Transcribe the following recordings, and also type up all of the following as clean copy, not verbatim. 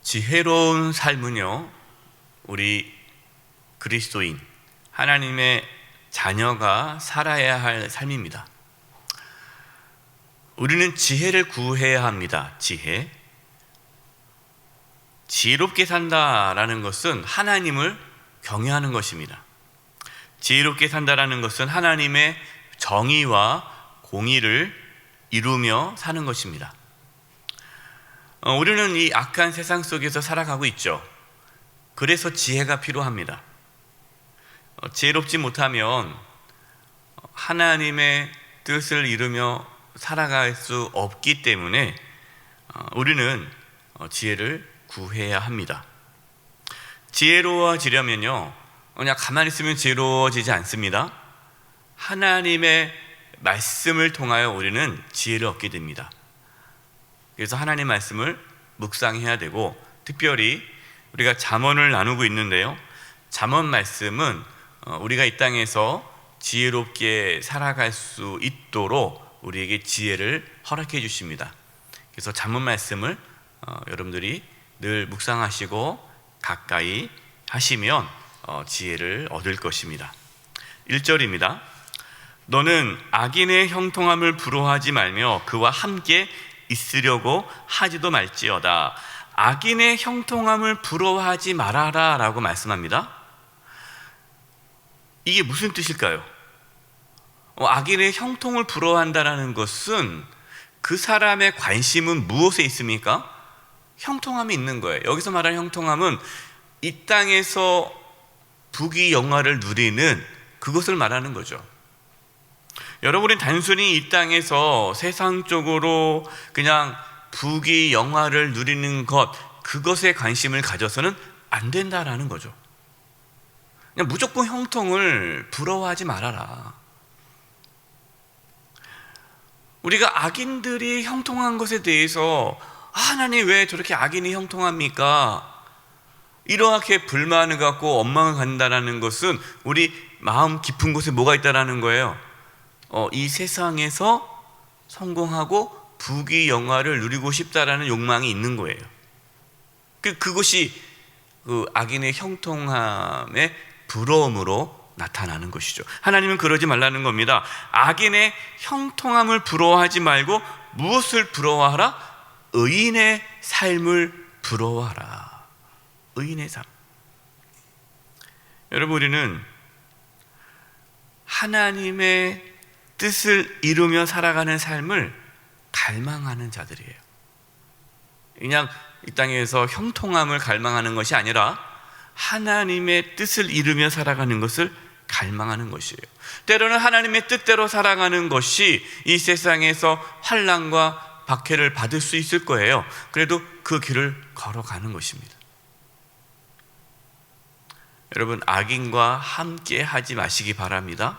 지혜로운 삶은요, 우리 그리스도인, 하나님의 자녀가 살아야 할 삶입니다. 우리는 지혜를 구해야 합니다. 지혜롭게 산다라는 것은 하나님을 경외하는 것입니다. 지혜롭게 산다라는 것은 하나님의 정의와 공의를 이루며 사는 것입니다. 우리는 이 악한 세상 속에서 살아가고 있죠. 그래서 지혜가 필요합니다. 지혜롭지 못하면 하나님의 뜻을 이루며 살아갈 수 없기 때문에 우리는 지혜를 구해야 합니다. 지혜로워지려면요, 그냥 가만히 있으면 지혜로워지지 않습니다. 하나님의 말씀을 통하여 우리는 지혜를 얻게 됩니다. 그래서 하나님 말씀을 묵상해야 되고, 특별히 우리가 잠언을 나누고 있는데요, 잠언 말씀은 우리가 이 땅에서 지혜롭게 살아갈 수 있도록 우리에게 지혜를 허락해 주십니다. 그래서 잠언 말씀을 여러분들이 늘 묵상하시고 가까이 하시면 지혜를 얻을 것입니다. 1절입니다. 너는 악인의 형통함을 부러워하지 말며 그와 함께 있으려고 하지도 말지어다. 악인의 형통함을 부러워하지 말아라 라고 말씀합니다. 이게 무슨 뜻일까요? 악인의 형통을 부러워한다는 것은 그 사람의 관심은 무엇에 있습니까? 형통함이 있는 거예요. 여기서 말하는 형통함은 이 땅에서 부귀 영화를 누리는 그것을 말하는 거죠. 여러분이 단순히 이 땅에서 세상적으로 그냥 부귀 영화를 누리는 것, 그것에 관심을 가져서는 안 된다라는 거죠. 그냥 무조건 형통을 부러워하지 말아라. 우리가 악인들이 형통한 것에 대해서 하나님 왜 저렇게 악인이 형통합니까? 이렇게 불만을 갖고 원망을 갖는다는 것은 우리 마음 깊은 곳에 뭐가 있다는 거예요? 이 세상에서 성공하고 부귀 영화를 누리고 싶다라는 욕망이 있는 거예요. 그것이 그 악인의 형통함의 부러움으로 나타나는 것이죠. 하나님은 그러지 말라는 겁니다. 악인의 형통함을 부러워하지 말고 무엇을 부러워하라? 의인의 삶을 부러워하라. 의인의 삶. 여러분, 우리는 하나님의 뜻을 이루며 살아가는 삶을 갈망하는 자들이에요. 그냥 이 땅에서 형통함을 갈망하는 것이 아니라 하나님의 뜻을 이루며 살아가는 것을 갈망하는 것이에요. 때로는 하나님의 뜻대로 살아가는 것이 이 세상에서 환난과 박해를 받을 수 있을 거예요. 그래도 그 길을 걸어가는 것입니다. 여러분, 악인과 함께 하지 마시기 바랍니다.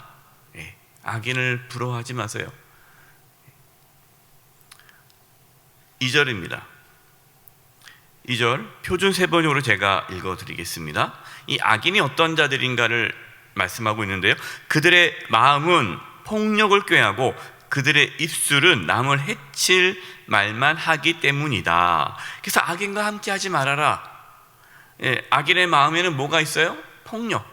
악인을 부러워하지 마세요. 2절입니다. 2절 표준 세번역으로 제가 읽어드리겠습니다. 이 악인이 어떤 자들인가를 말씀하고 있는데요, 그들의 마음은 폭력을 꾀하고 그들의 입술은 남을 해칠 말만 하기 때문이다. 그래서 악인과 함께 하지 말아라. 악인의 마음에는 뭐가 있어요? 폭력.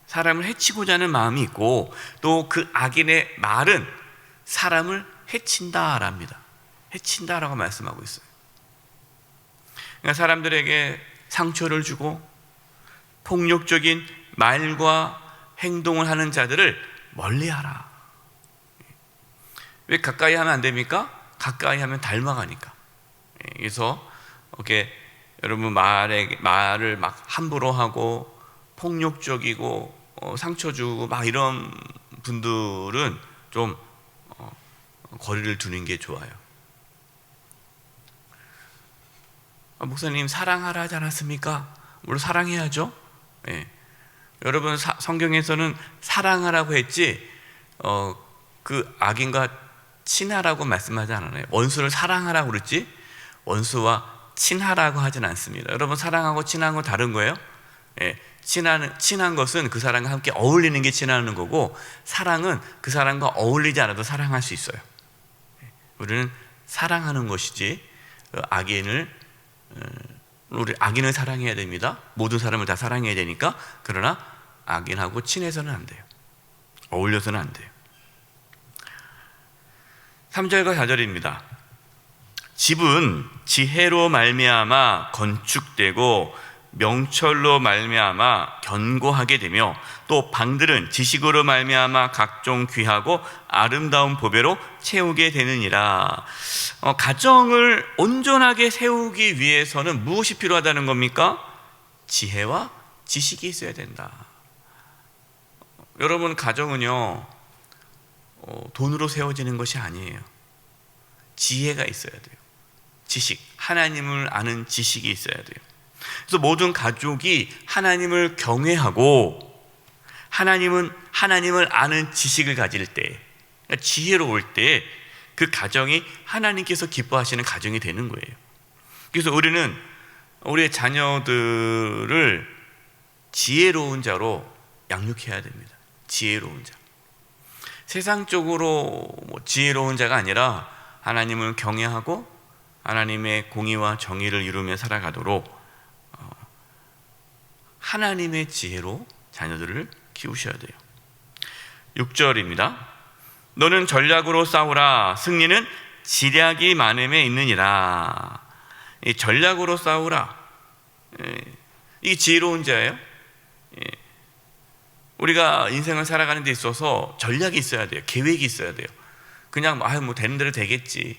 사람을 해치고자 하는 마음이 있고, 또 그 악인의 말은 사람을 해친다랍니다. 해친다라고 말씀하고 있어요. 그러니까 사람들에게 상처를 주고 폭력적인 말과 행동을 하는 자들을 멀리하라. 왜 가까이 하면 안 됩니까? 가까이 하면 닮아가니까. 그래서 이렇게 여러분 말을 막 함부로 하고 폭력적이고 상처 주고 막 이런 분들은 좀 거리를 두는 게 좋아요. 목사님, 사랑하라 하지 않았습니까? 물론 사랑해야죠. 여러분, 성경에서는 사랑하라고 했지 그 악인과 친하라고 말씀하지 않아요. 원수를 사랑하라고 그랬지 원수와 친하라고 하진 않습니다. 여러분, 사랑하고 친한 건 다른 거예요. 친한 것은 그 사람과 함께 어울리는 게 친하는 거고, 사랑은 그 사람과 어울리지 않아도 사랑할 수 있어요. 우리는 사랑하는 것이지 악인을 우리 악인을 사랑해야 됩니다. 모든 사람을 다 사랑해야 되니까. 그러나 악인하고 친해서는 안 돼요. 어울려서는 안 돼요. 3절과 4절입니다. 집은 지혜로 말미암아 건축되고 명철로 말미암아 견고하게 되며 또 방들은 지식으로 말미암아 각종 귀하고 아름다운 보배로 채우게 되느니라. 가정을 온전하게 세우기 위해서는 무엇이 필요하다는 겁니까? 지혜와 지식이 있어야 된다. 여러분, 가정은요 돈으로 세워지는 것이 아니에요. 지혜가 있어야 돼요. 지식, 하나님을 아는 지식이 있어야 돼요. 그래서 모든 가족이 하나님을 경외하고 하나님을 아는 지식을 가질 때, 그러니까 지혜로울 때 그 가정이 하나님께서 기뻐하시는 가정이 되는 거예요. 그래서 우리는 우리의 자녀들을 지혜로운 자로 양육해야 됩니다. 지혜로운 자. 세상적으로 지혜로운 자가 아니라 하나님을 경외하고 하나님의 공의와 정의를 이루며 살아가도록 하나님의 지혜로 자녀들을 키우셔야 돼요. 6절입니다. 너는 전략으로 싸우라. 승리는 지략이 많음에 있느니라. 이 전략으로 싸우라. 이게 지혜로운 자예요. 우리가 인생을 살아가는 데 있어서 전략이 있어야 돼요. 계획이 있어야 돼요. 그냥 되는 대로 되겠지.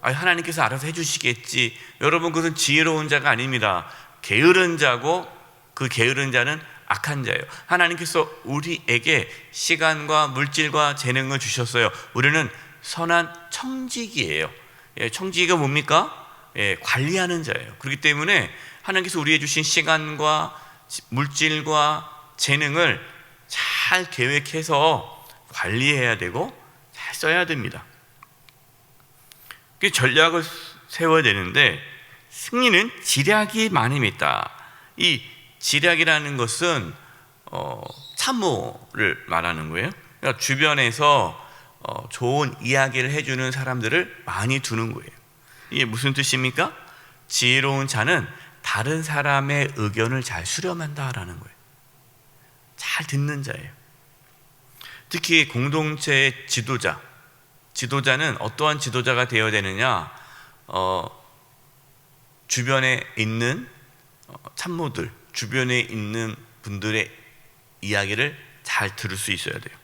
하나님께서 알아서 해주시겠지. 여러분, 그것은 지혜로운 자가 아닙니다. 게으른 자고 그 게으른 자는 악한 자예요. 하나님께서 우리에게 시간과 물질과 재능을 주셨어요. 우리는 선한 청지기예요. 청지기가 뭡니까? 관리하는 자예요. 그렇기 때문에 하나님께서 우리에게 주신 시간과 물질과 재능을 잘 계획해서 관리해야 되고 잘 써야 됩니다. 그 전략을 세워야 되는데 승리는 지략이 많음이 있다. 이 지략이라는 것은 참모를 말하는 거예요. 그러니까 주변에서 좋은 이야기를 해주는 사람들을 많이 두는 거예요. 이게 무슨 뜻입니까? 지혜로운 자는 다른 사람의 의견을 잘 수렴한다라는 거예요. 잘 듣는 자예요. 특히 공동체의 지도자는 어떠한 지도자가 되어야 되느냐? 주변에 있는 참모들, 주변에 있는 분들의 이야기를 잘 들을 수 있어야 돼요.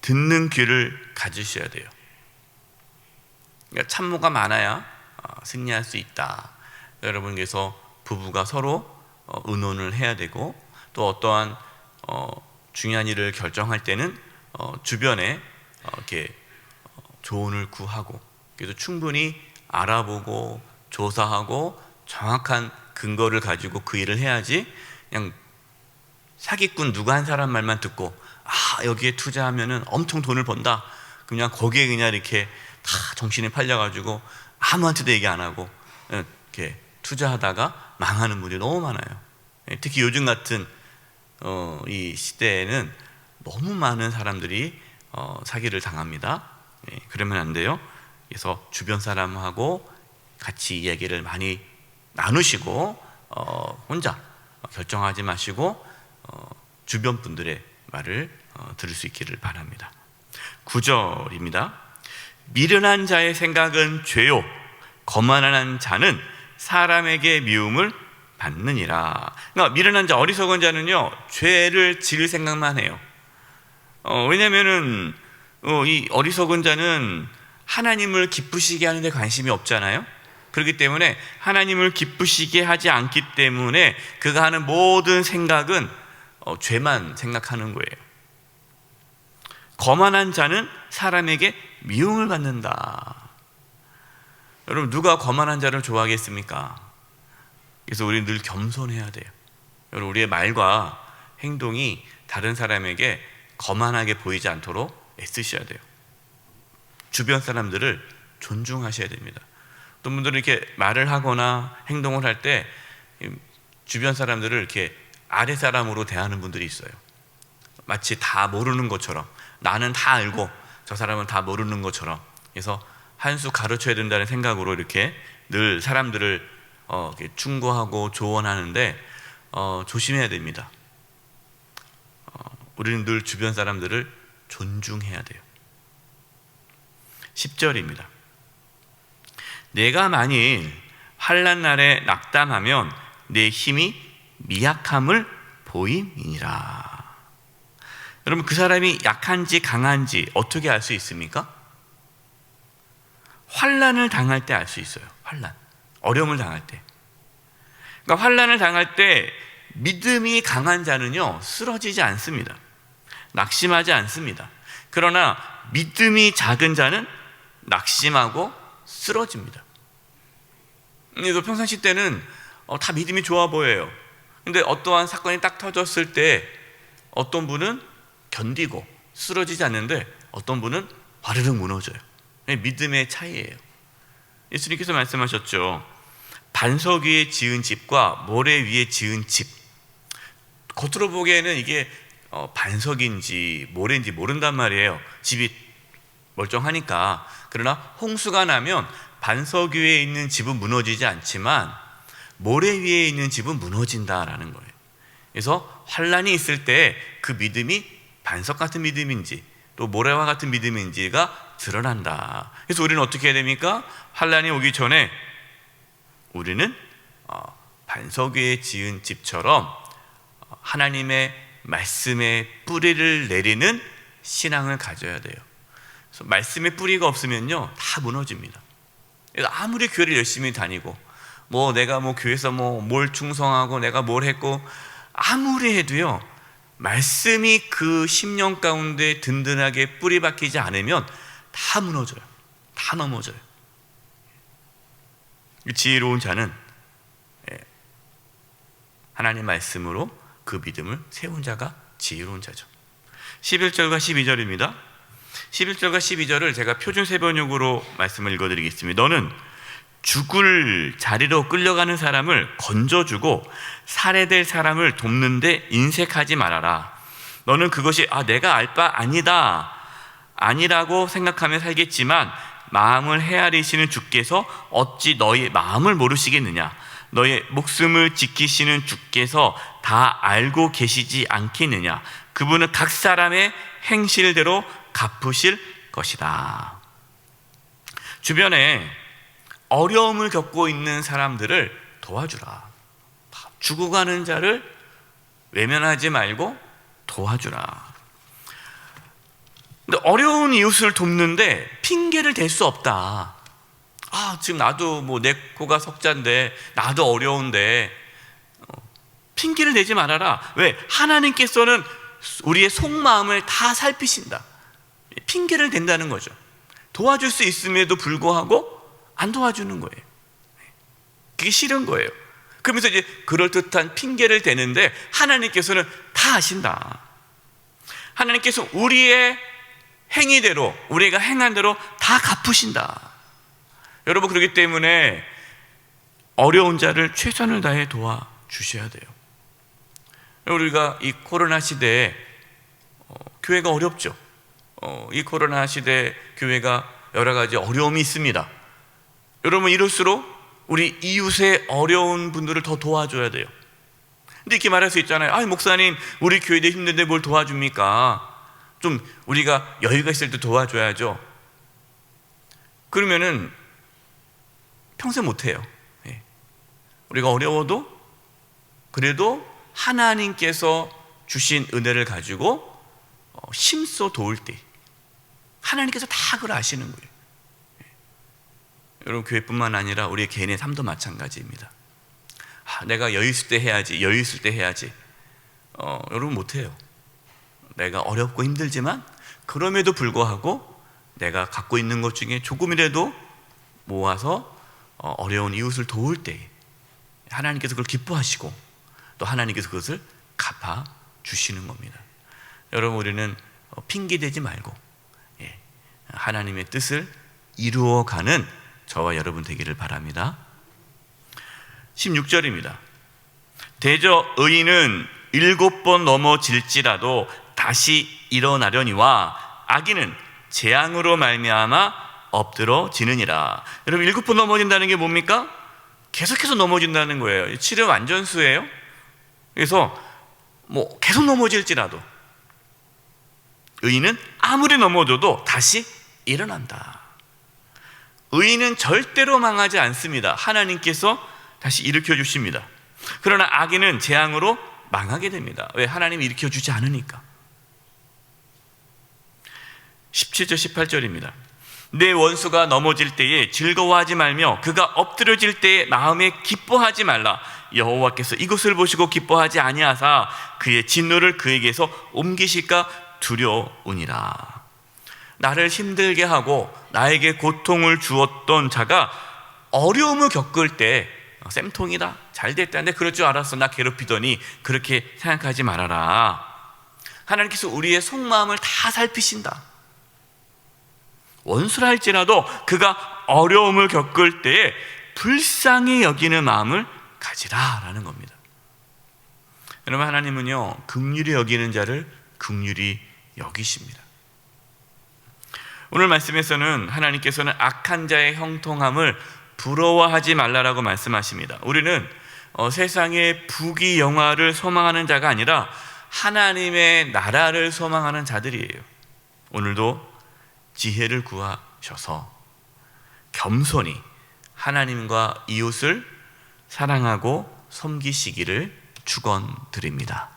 듣는 귀를 가지셔야 돼요. 그러니까 참모가 많아야 승리할 수 있다. 여러분께서 부부가 서로 의논을 해야 되고, 또 어떠한 중요한 일을 결정할 때는 주변에 이렇게 조언을 구하고, 그래서 충분히 알아보고 조사하고 정확한 근거를 가지고 그 일을 해야지, 그냥 사기꾼 누구 한 사람 말만 듣고 여기에 투자하면은 엄청 돈을 번다, 그냥 거기에 그냥 이렇게 다 정신이 팔려가지고 아무한테도 얘기 안 하고 이렇게 투자하다가 망하는 분들이 너무 많아요. 특히 요즘 같은 이 시대에는 너무 많은 사람들이 사기를 당합니다. 그러면 안 돼요. 그래서 주변 사람하고 같이 이야기를 많이 나누시고 혼자 결정하지 마시고 주변 분들의 말을 들을 수 있기를 바랍니다. 9절입니다. 미련한 자의 생각은 죄요, 거만한 자는 사람에게 미움을 받느니라. 그러니까 미련한 자, 어리석은 자는요 죄를 지을 생각만 해요. 왜냐하면은 이 어리석은 자는 하나님을 기쁘시게 하는 데 관심이 없잖아요. 그렇기 때문에 하나님을 기쁘시게 하지 않기 때문에 그가 하는 모든 생각은 죄만 생각하는 거예요. 거만한 자는 사람에게 미움을 받는다. 여러분, 누가 거만한 자를 좋아하겠습니까? 그래서 우리는 늘 겸손해야 돼요. 여러분, 우리의 말과 행동이 다른 사람에게 거만하게 보이지 않도록 애쓰셔야 돼요. 주변 사람들을 존중하셔야 됩니다. 어떤 분들은 이렇게 말을 하거나 행동을 할 때 주변 사람들을 이렇게 아래 사람으로 대하는 분들이 있어요. 마치 다 모르는 것처럼, 나는 다 알고 저 사람은 다 모르는 것처럼. 그래서 한 수 가르쳐야 된다는 생각으로 이렇게 늘 사람들을 이렇게 충고하고 조언하는데 조심해야 됩니다. 우리는 늘 주변 사람들을 존중해야 돼요. 10절입니다. 내가 만일 환난 날에 낙담하면 내 힘이 미약함을 보임이니라. 여러분, 그 사람이 약한지 강한지 어떻게 알 수 있습니까? 환난을 당할 때 알 수 있어요. 환난, 어려움을 당할 때. 그러니까 환난을 당할 때 믿음이 강한 자는요 쓰러지지 않습니다. 낙심하지 않습니다. 그러나 믿음이 작은 자는 낙심하고 쓰러집니다. 그래서 평상시 때는 다 믿음이 좋아 보여요. 근데 어떠한 사건이 딱 터졌을 때 어떤 분은 견디고 쓰러지지 않는데 어떤 분은 와르르 무너져요. 믿음의 차이예요. 예수님께서 말씀하셨죠. 반석 위에 지은 집과 모래 위에 지은 집. 겉으로 보기에는 이게 반석인지 모래인지 모른단 말이에요. 집이 멀쩡하니까. 그러나 홍수가 나면 반석 위에 있는 집은 무너지지 않지만 모래 위에 있는 집은 무너진다라는 거예요. 그래서 환난이 있을 때 그 믿음이 반석 같은 믿음인지 또 모래와 같은 믿음인지가 드러난다. 그래서 우리는 어떻게 해야 됩니까? 환난이 오기 전에 우리는 반석 위에 지은 집처럼 하나님의 말씀에 뿌리를 내리는 신앙을 가져야 돼요. 그래서 말씀에 뿌리가 없으면요 다 무너집니다. 아무리 교회를 열심히 다니고 내가 교회에서 뭘 충성하고 내가 뭘 했고 아무리 해도요 말씀이 그 심령 가운데 든든하게 뿌리 박히지 않으면 다 무너져요. 다 넘어져요. 지혜로운 자는 하나님 말씀으로 그 믿음을 세운 자가 지혜로운 자죠. 11절과 12절입니다. 11절과 12절을 제가 표준 세번역으로 말씀을 읽어드리겠습니다. 너는 죽을 자리로 끌려가는 사람을 건져주고 살해될 사람을 돕는데 인색하지 말아라. 너는 그것이 내가 알 바 아니라고 생각하며 살겠지만 마음을 헤아리시는 주께서 어찌 너희 마음을 모르시겠느냐. 너의 목숨을 지키시는 주께서 다 알고 계시지 않겠느냐. 그분은 각 사람의 행실대로 갚으실 것이다. 주변에 어려움을 겪고 있는 사람들을 도와주라. 죽어가는 자를 외면하지 말고 도와주라. 근데 어려운 이웃을 돕는데 핑계를 댈 수 없다. 지금 나도 내 코가 석자인데 나도 어려운데 핑계를 대지 말아라. 왜? 하나님께서는 우리의 속마음을 다 살피신다. 핑계를 댄다는 거죠. 도와줄 수 있음에도 불구하고 안 도와주는 거예요. 그게 싫은 거예요. 그러면서 이제 그럴듯한 핑계를 대는데 하나님께서는 다 아신다. 하나님께서 우리의 행위대로 우리가 행한 대로 다 갚으신다. 여러분, 그렇기 때문에 어려운 자를 최선을 다해 도와주셔야 돼요. 우리가 이 코로나 시대에 교회가 어렵죠. 이 코로나 시대에 교회가 여러 가지 어려움이 있습니다. 여러분, 이럴수록 우리 이웃의 어려운 분들을 더 도와줘야 돼요. 근데 이렇게 말할 수 있잖아요. 목사님, 우리 교회도 힘든데 뭘 도와줍니까? 좀 우리가 여유가 있을 때 도와줘야죠. 그러면은 평생 못해요. 우리가 어려워도 그래도 하나님께서 주신 은혜를 가지고 힘써 도울 때 하나님께서 다 그걸 아시는 거예요. 여러분, 교회뿐만 아니라 우리의 개인의 삶도 마찬가지입니다. 내가 여유 있을 때 해야지, 여유 있을 때 해야지. 여러분, 못해요. 내가 어렵고 힘들지만 그럼에도 불구하고 내가 갖고 있는 것 중에 조금이라도 모아서 어려운 이웃을 도울 때 하나님께서 그걸 기뻐하시고 또 하나님께서 그것을 갚아주시는 겁니다. 여러분, 우리는 핑계대지 말고 하나님의 뜻을 이루어가는 저와 여러분 되기를 바랍니다. 16절입니다. 대저 의인은 7번 넘어질지라도 다시 일어나려니와 악인은 재앙으로 말미암아 엎드러지느니라. 여러분, 7번 넘어진다는 게 뭡니까? 계속해서 넘어진다는 거예요. 7은 완전수예요. 그래서 계속 넘어질지라도 의인은 아무리 넘어져도 다시 일어난다. 의인은 절대로 망하지 않습니다. 하나님께서 다시 일으켜 주십니다. 그러나 악인은 재앙으로 망하게 됩니다. 왜? 하나님이 일으켜 주지 않으니까. 17절 18절입니다. 내 원수가 넘어질 때에 즐거워하지 말며 그가 엎드려질 때에 마음에 기뻐하지 말라. 여호와께서 이것을 보시고 기뻐하지 아니하사 그의 진노를 그에게서 옮기실까 두려우니라. 나를 힘들게 하고 나에게 고통을 주었던 자가 어려움을 겪을 때 쌤통이다, 잘 됐다, 근데 그럴 줄 알았어, 나 괴롭히더니, 그렇게 생각하지 말아라. 하나님께서 우리의 속마음을 다 살피신다. 원수라 할지라도 그가 어려움을 겪을 때에 불쌍히 여기는 마음을 가지라라는 겁니다. 여러분, 하나님은요, 긍휼히 여기는 자를 긍휼히 여기십니다. 오늘 말씀에서는 하나님께서는 악한 자의 형통함을 부러워하지 말라라고 말씀하십니다. 우리는 세상의 부귀 영화를 소망하는 자가 아니라 하나님의 나라를 소망하는 자들이에요. 오늘도 지혜를 구하셔서 겸손히 하나님과 이웃을 사랑하고 섬기시기를 축원드립니다.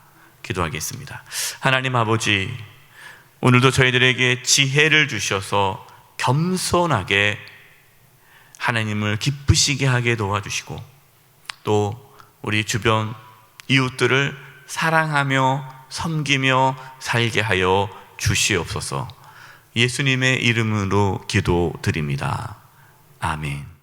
기도하겠습니다. 하나님 아버지, 오늘도 저희들에게 지혜를 주셔서 겸손하게 하나님을 기쁘시게 하게 도와주시고, 또 우리 주변 이웃들을 사랑하며 섬기며 살게 하여 주시옵소서. 예수님의 이름으로 기도드립니다. 아멘.